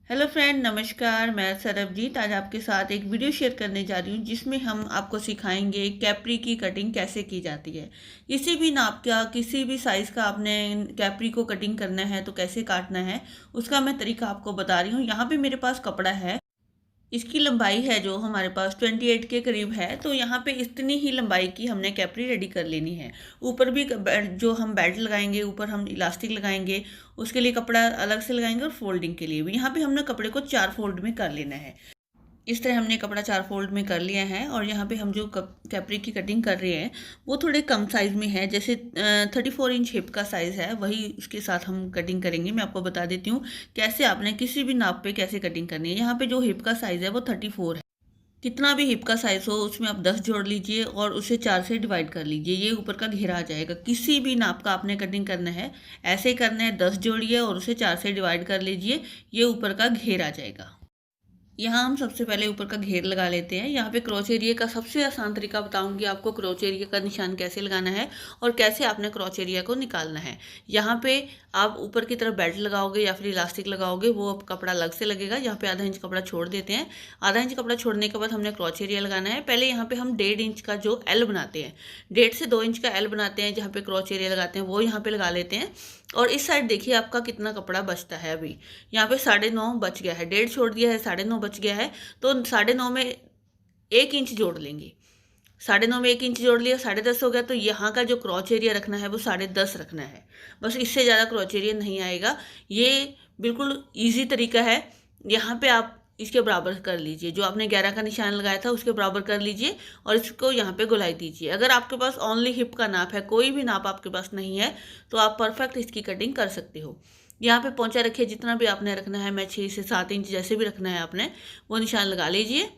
Hello friend, नमस्कार। मैं सरबजीत आज आपके साथ एक वीडियो शेयर करने जा रही हूँ जिसमें हम आपको सिखाएंगे कैप्री की कटिंग कैसे की जाती है। किसी भी नाप का, किसी भी साइज़ का आपने कैप्री को कटिंग करना है तो कैसे काटना है, उसका मैं तरीका आपको बता रही हूँ। यहाँ पे मेरे पास कपड़ा है। इसकी लंबाई है जो हमारे पास 28 के करीब है, तो यहाँ पे इतनी ही लंबाई की हमने कैपरी रेडी कर लेनी है। ऊपर भी जो हम बेल्ट लगाएंगे, ऊपर हम इलास्टिक लगाएंगे, उसके लिए कपड़ा अलग से लगाएंगे और फोल्डिंग के लिए भी। यहाँ पे हमने कपड़े को 4 फोल्ड में कर लेना है। इस तरह हमने कपड़ा 4 फोल्ड में कर लिया है और यहाँ पे हम जो कैपरी की कटिंग कर रहे हैं वो थोड़े कम साइज़ में है। जैसे 34 इंच हिप का साइज़ है, वही उसके साथ हम कटिंग करेंगे। मैं आपको बता देती हूँ कैसे आपने किसी भी नाप पे कैसे कटिंग करनी है। यहाँ पे जो हिप का साइज़ है वो 34 है। कितना भी हिप का साइज़ हो उसमें आप 10 जोड़ लीजिए और उसे 4 से डिवाइड कर लीजिए। ये ऊपर का घेरा आ जाएगा। किसी भी नाप का आपने कटिंग करना है, ऐसे ही करना है। 10 जोड़िए और उसे 4 से डिवाइड कर लीजिए, ये ऊपर का घेर आ जाएगा। यहाँ हम सबसे पहले ऊपर का घेर लगा लेते हैं। यहाँ पे क्रॉच एरिया का सबसे आसान तरीका बताऊंगी आपको, क्रॉच एरिया का निशान कैसे लगाना है और कैसे आपने क्रॉच एरिया को निकालना है। यहाँ पे आप ऊपर की तरफ बेल्ट लगाओगे या फिर इलास्टिक लगाओगे, वो अब कपड़ा अलग से लगेगा। यहाँ पे आधा इंच कपड़ा छोड़ देते हैं। आधा इंच कपड़ा छोड़ने के बाद हमने क्रॉच एरिया लगाना है। पहले यहाँ पे हम 1.5 इंच का जो एल बनाते हैं, 1.5 से 2 इंच का एल बनाते हैं, जहाँ पे क्रॉच एरिया लगाते हैं वो यहाँ पे लगा लेते हैं। और इस साइड देखिए आपका कितना कपड़ा बचता है। अभी यहाँ पे 9.5 बच गया है, 1.5 छोड़ दिया है, 9.5 बच गया है। तो 9.5 में 1 इंच जोड़ लेंगे। 9.5 में 1 इंच जोड़ लिया, 10.5 हो गया। तो यहाँ का जो क्रॉच एरिया रखना है वो 10.5 रखना है। बस इससे ज़्यादा क्रॉच एरिया नहीं आएगा। ये बिल्कुल ईजी तरीका है। यहाँ पे आप इसके बराबर कर लीजिए, जो आपने 11 का निशान लगाया था उसके बराबर कर लीजिए और इसको यहाँ पे गोलाई दीजिए। अगर आपके पास ओनली हिप का नाप है, कोई भी नाप आपके पास नहीं है, तो आप परफेक्ट इसकी कटिंग कर सकते हो। यहाँ पे पोंचा रखिए, जितना भी आपने रखना है। मैं 6 से 7 इंच जैसे भी रखना है आपने, वो निशान लगा लीजिए।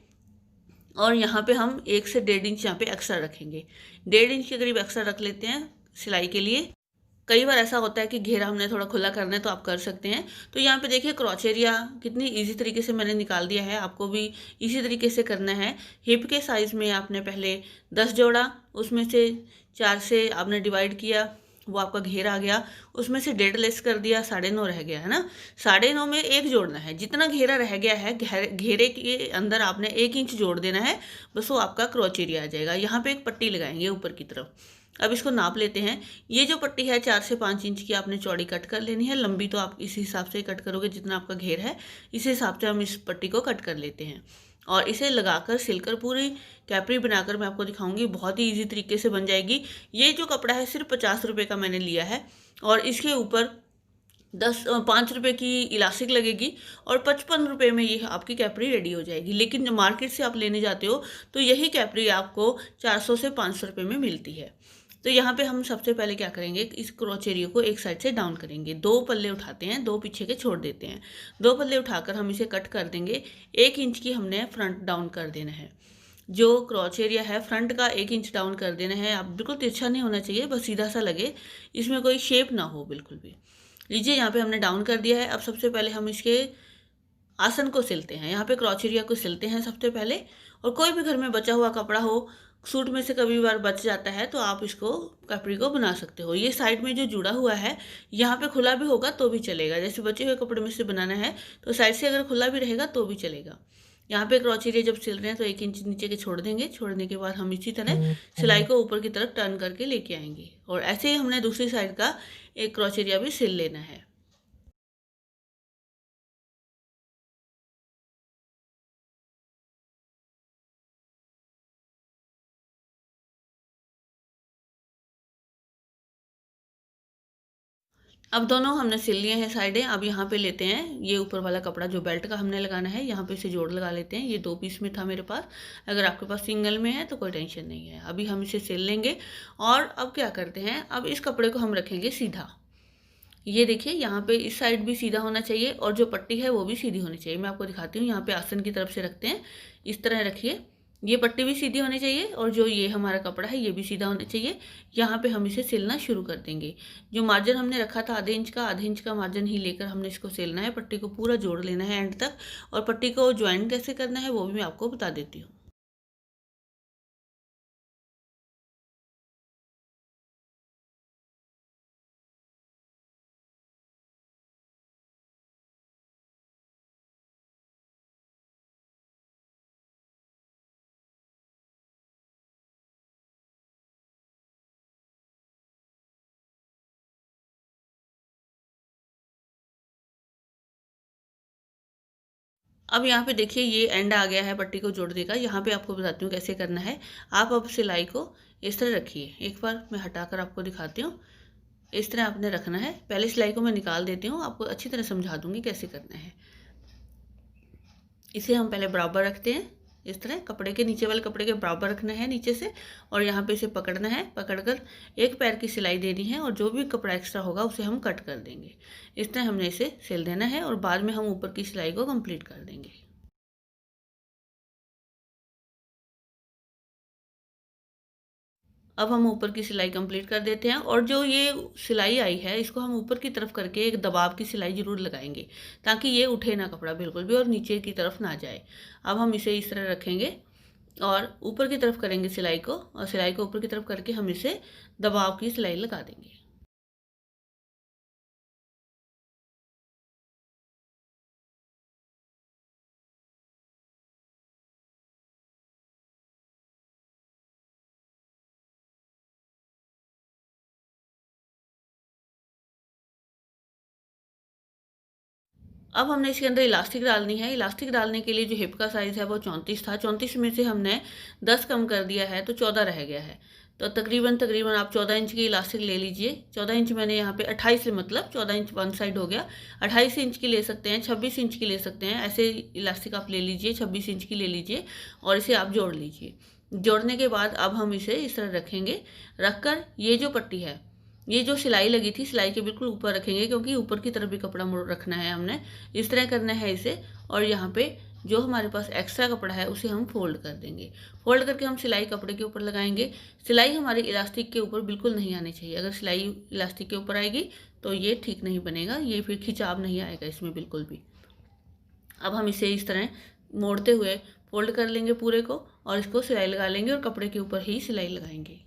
और यहाँ पे हम 1 से 1.5 इंच यहाँ पे एक्स्ट्रा रखेंगे। 1.5 इंच के करीब एक्स्ट्रा रख लेते हैं सिलाई के लिए। कई बार ऐसा होता है कि घेरा हमने थोड़ा खुला करना है, तो आप कर सकते हैं। तो यहाँ पे देखिए क्रॉच एरिया कितनी इजी तरीके से मैंने निकाल दिया है। आपको भी इसी तरीके से करना है। हिप के साइज़ में आपने पहले 10 जोड़ा, उसमें से 4 से आपने डिवाइड किया, वो आपका घेर आ गया। उसमें से 1.5 लेस कर दिया, 9.5 रह गया है ना। 9.5 में 1 जोड़ना है। जितना घेरा रह गया है, घेरे के अंदर आपने 1 इंच जोड़ देना है। बस वो आपका क्रॉच एरिया आ जाएगा। यहाँ पे एक पट्टी लगाएंगे ऊपर की तरफ। अब इसको नाप लेते हैं। ये जो पट्टी है 4 से 5 इंच की आपने चौड़ी कट कर लेनी है। लंबी तो आप इस हिसाब से कट करोगे जितना आपका घेर है, इस हिसाब से हम इस पट्टी को कट कर लेते हैं। और इसे लगाकर सिलकर पूरी कैपरी बनाकर मैं आपको दिखाऊंगी। बहुत ही इजी तरीके से बन जाएगी। ये जो कपड़ा है सिर्फ 50 रुपये का मैंने लिया है और इसके ऊपर 5 रुपये की इलास्टिक लगेगी और 55 रुपये में ये आपकी कैपरी रेडी हो जाएगी। लेकिन मार्केट से आप लेने जाते हो तो यही कैपरी आपको 400 से 500 रुपये में मिलती है। तो यहाँ पे हम सबसे पहले क्या करेंगे, इस क्रॉच एरिया को एक साइड से डाउन करेंगे। 2 पल्ले उठाते हैं, 2 पीछे के छोड़ देते हैं। 2 पल्ले उठाकर हम इसे कट कर देंगे। 1 इंच की हमने फ्रंट डाउन कर देना है। जो क्रॉच एरिया है फ्रंट का 1 इंच डाउन कर देना है। आप बिल्कुल तिरछा नहीं होना चाहिए, बस सीधा सा लगे, इसमें कोई शेप ना हो बिल्कुल भी। लीजिए यहाँ पे हमने डाउन कर दिया है। अब सबसे पहले हम इसके आसन को सिलते हैं। यहाँ पे क्रॉच एरिया को सिलते हैं सबसे पहले। और कोई भी घर में बचा हुआ कपड़ा हो, सूट में से कभी बार बच जाता है, तो आप इसको कपड़े को बना सकते हो। ये साइड में जो जुड़ा हुआ है, यहाँ पे खुला भी होगा तो भी चलेगा। जैसे बचे हुए कपड़े में से बनाना है तो साइड से अगर खुला भी रहेगा तो भी चलेगा। यहाँ पे क्रॉच एरिया जब सिल रहे हैं तो 1 इंच नीचे के छोड़ देंगे। छोड़ने के बाद हम इसी तरह सिलाई को ऊपर की तरफ टर्न करके लेके आएंगे और ऐसे ही हमने दूसरी साइड का एक क्रॉच एरिया भी सिल लेना है। अब दोनों हमने सिल लिए हैं साइडें। अब यहाँ पे लेते हैं ये ऊपर वाला कपड़ा जो बेल्ट का हमने लगाना है, यहाँ पे इसे जोड़ लगा लेते हैं। ये 2 पीस में था मेरे पास। अगर आपके पास सिंगल में है तो कोई टेंशन नहीं है। अभी हम इसे सिल लेंगे। और अब क्या करते हैं, अब इस कपड़े को हम रखेंगे सीधा। ये देखिए यहाँ पे इस साइड भी सीधा होना चाहिए और जो पट्टी है वो भी सीधी होनी चाहिए। मैं आपको दिखाती हूँ। यहाँ पे आसन की तरफ से रखते हैं, इस तरह रखिए। ये पट्टी भी सीधी होनी चाहिए और जो ये हमारा कपड़ा है ये भी सीधा होना चाहिए। यहाँ पे हम इसे सिलना शुरू कर देंगे। जो मार्जिन हमने रखा था आधे इंच का मार्जिन ही लेकर हमने इसको सिलना है। पट्टी को पूरा जोड़ लेना है एंड तक। और पट्टी को ज्वाइन कैसे करना है वो भी मैं आपको बता देती हूँ। अब यहाँ पे देखिए ये एंड आ गया है पट्टी को जोड़ने का। यहाँ पे आपको बताती हूँ कैसे करना है। आप अब सिलाई को इस तरह रखिए। एक बार मैं हटाकर आपको दिखाती हूँ। इस तरह आपने रखना है। पहले सिलाई को मैं निकाल देती हूँ, आपको अच्छी तरह समझा दूंगी कैसे करना है। इसे हम पहले बराबर रखते हैं। इस तरह कपड़े के नीचे वाले कपड़े के बराबर रखना है नीचे से, और यहाँ पे इसे पकड़ना है। पकड़कर एक पैर की सिलाई देनी है और जो भी कपड़ा एक्स्ट्रा होगा उसे हम कट कर देंगे। इस तरह हमने इसे सिल देना है और बाद में हम ऊपर की सिलाई को कंप्लीट कर देंगे। अब हम ऊपर की सिलाई कंप्लीट कर देते हैं, और जो ये सिलाई आई है इसको हम ऊपर की तरफ करके एक दबाव की सिलाई ज़रूर लगाएंगे, ताकि ये उठे ना कपड़ा बिल्कुल भी और नीचे की तरफ ना जाए। अब हम इसे इस तरह रखेंगे और ऊपर की तरफ करेंगे सिलाई को, और सिलाई को ऊपर की तरफ करके हम इसे दबाव की सिलाई लगा देंगे। अब हमने इसके अंदर इलास्टिक डालनी है। इलास्टिक डालने के लिए जो हिप का साइज़ है वो 34 था। 34 में से हमने 10 कम कर दिया है तो 14 रह गया है। तो तकरीबन तकरीबन आप 14 इंच की इलास्टिक ले लीजिए। 14 इंच मैंने यहाँ पे 28 मतलब 14 इंच वन साइड हो गया। 28 इंच की ले सकते हैं, 26 इंच की ले सकते हैं। ऐसे इलास्टिक आप ले लीजिए, 26 इंच की ले लीजिए और इसे आप जोड़ लीजिए। जोड़ने के बाद अब हम इसे इस तरह रखेंगे। रख कर ये जो पट्टी है, ये जो सिलाई लगी थी सिलाई के बिल्कुल ऊपर रखेंगे, क्योंकि ऊपर की तरफ भी कपड़ा मोड़ रखना है हमने। इस तरह करना है इसे। और यहाँ पे जो हमारे पास एक्स्ट्रा कपड़ा है उसे हम फोल्ड कर देंगे। फोल्ड करके हम सिलाई कपड़े के ऊपर लगाएंगे। सिलाई हमारी इलास्टिक के ऊपर बिल्कुल नहीं आनी चाहिए। अगर सिलाई इलास्टिक के ऊपर आएगी तो ये ठीक नहीं बनेगा, ये फिर खिंचाव नहीं आएगा इसमें बिल्कुल भी। अब हम इसे इस तरह मोड़ते हुए फोल्ड कर लेंगे पूरे को, और इसको सिलाई लगा लेंगे और कपड़े के ऊपर ही सिलाई लगाएंगे।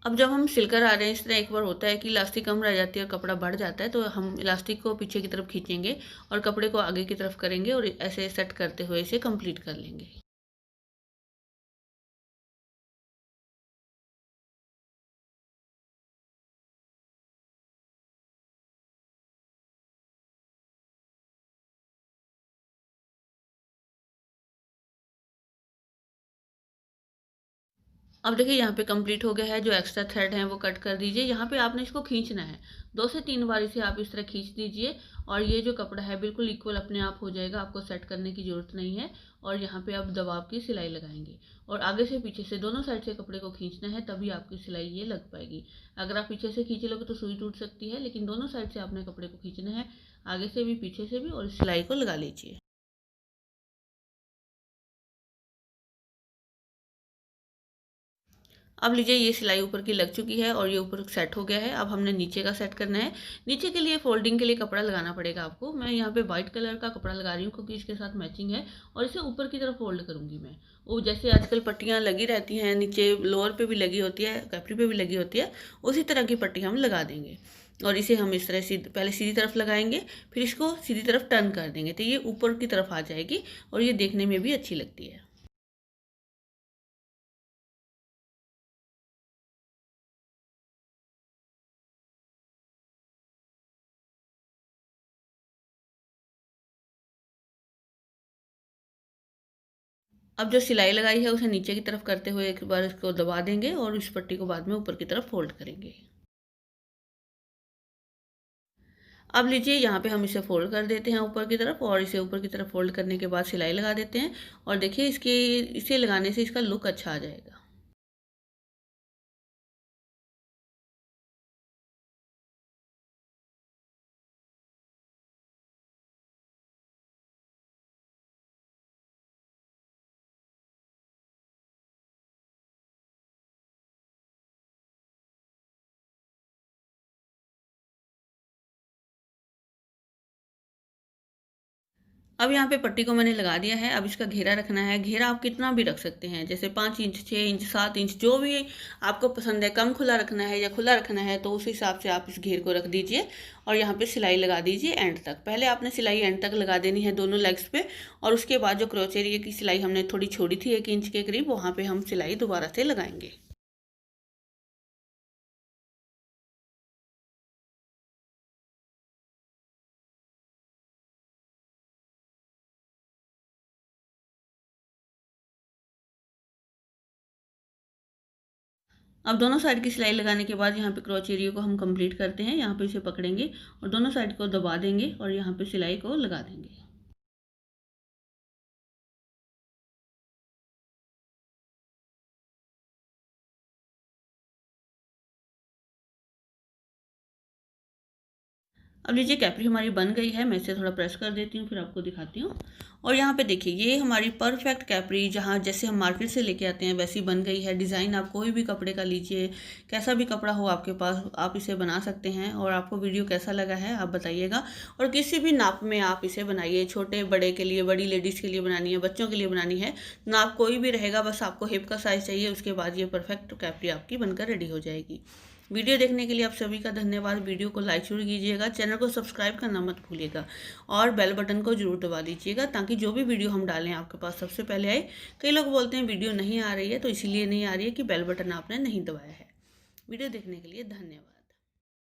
अब जब हम सिलकर आ रहे हैं, इस तरह एक बार होता है कि इलास्टिक कम रह जाती है और कपड़ा बढ़ जाता है, तो हम इलास्टिक को पीछे की तरफ खींचेंगे और कपड़े को आगे की तरफ करेंगे और ऐसे सेट करते हुए इसे कंप्लीट कर लेंगे। अब देखिए यहाँ पे कंप्लीट हो गया है। जो एक्स्ट्रा थ्रेड है वो कट कर दीजिए। यहाँ पे आपने इसको खींचना है 2 से 3 बार। इसे आप इस तरह खींच दीजिए और ये जो कपड़ा है बिल्कुल इक्वल अपने आप हो जाएगा। आपको सेट करने की ज़रूरत नहीं है। और यहाँ पे आप दबाव की सिलाई लगाएंगे और आगे से पीछे से दोनों साइड से कपड़े को खींचना है, तभी आपकी सिलाई ये लग पाएगी। अगर आप पीछे से खींच लोगे तो सुई टूट सकती है, लेकिन दोनों साइड से आपने कपड़े को खींचना है, आगे से भी पीछे से भी, और सिलाई को लगा लीजिए। अब लीजिए ये सिलाई ऊपर की लग चुकी है और ये ऊपर सेट हो गया है। अब हमने नीचे का सेट करना है। नीचे के लिए फोल्डिंग के लिए कपड़ा लगाना पड़ेगा आपको। मैं यहाँ पे वाइट कलर का कपड़ा लगा रही हूँ क्योंकि इसके साथ मैचिंग है, और इसे ऊपर की तरफ फोल्ड करूँगी मैं। वो जैसे आजकल पट्टियाँ लगी रहती हैं, नीचे लोअर पे भी लगी होती है, कैपरी पे भी लगी होती है, उसी तरह की पट्टी हम लगा देंगे। और इसे हम इस तरह सीधी, पहले सीधी तरफ लगाएंगे, फिर इसको सीधी तरफ टर्न कर देंगे तो ये ऊपर की तरफ आ जाएगी और ये देखने में भी अच्छी लगती है। अब जो सिलाई लगाई है उसे नीचे की तरफ करते हुए एक बार इसको दबा देंगे और इस पट्टी को बाद में ऊपर की तरफ फोल्ड करेंगे। अब लीजिए यहाँ पे हम इसे फोल्ड कर देते हैं ऊपर की तरफ, और इसे ऊपर की तरफ फोल्ड करने के बाद सिलाई लगा देते हैं। और देखिए इसके इसे लगाने से इसका लुक अच्छा आ जाएगा। अब यहाँ पे पट्टी को मैंने लगा दिया है। अब इसका घेरा रखना है। घेरा आप कितना भी रख सकते हैं, जैसे 5 इंच, 6 इंच, 7 इंच, जो भी आपको पसंद है। कम खुला रखना है या खुला रखना है तो उस हिसाब से आप इस घेर को रख दीजिए और यहाँ पे सिलाई लगा दीजिए एंड तक। पहले आपने सिलाई एंड तक लगा देनी है दोनों लेग्स पे, और उसके बाद जो क्रोच एरिया की सिलाई हमने थोड़ी छोड़ी थी 1 इंच के करीब, वहाँ पे हम सिलाई दोबारा से लगाएंगे। अब दोनों साइड की सिलाई लगाने के बाद यहाँ पे क्रोच एरिया को हम कंप्लीट करते हैं। यहाँ पे इसे पकड़ेंगे और दोनों साइड को दबा देंगे और यहाँ पे सिलाई को लगा देंगे। अब लीजिए कैपरी हमारी बन गई है। मैं इसे थोड़ा प्रेस कर देती हूँ, फिर आपको दिखाती हूँ। और यहाँ पे देखिए ये हमारी परफेक्ट कैपरी, जहाँ जैसे हम मार्केट से लेके आते हैं वैसी बन गई है। डिज़ाइन आप कोई भी कपड़े का लीजिए, कैसा भी कपड़ा हो आपके पास, आप इसे बना सकते हैं। और आपको वीडियो कैसा लगा है आप बताइएगा, और किसी भी नाप में आप इसे बनाइए। छोटे बड़े के लिए, बड़ी लेडीज़ के लिए बनानी है, बच्चों के लिए बनानी है, नाप कोई भी रहेगा, बस आपको हिप का साइज़ चाहिए। उसके बाद ये परफेक्ट कैपरी आपकी बनकर रेडी हो जाएगी। वीडियो देखने के लिए आप सभी का धन्यवाद। वीडियो को लाइक जरूर कीजिएगा, चैनल को सब्सक्राइब करना मत भूलिएगा और बेल बटन को जरूर दबा दीजिएगा, ताकि जो भी वीडियो हम डालें आपके पास सबसे पहले आए। कई लोग बोलते हैं वीडियो नहीं आ रही है, तो इसीलिए नहीं आ रही है कि बेल बटन आपने नहीं दबाया है। वीडियो देखने के लिए धन्यवाद।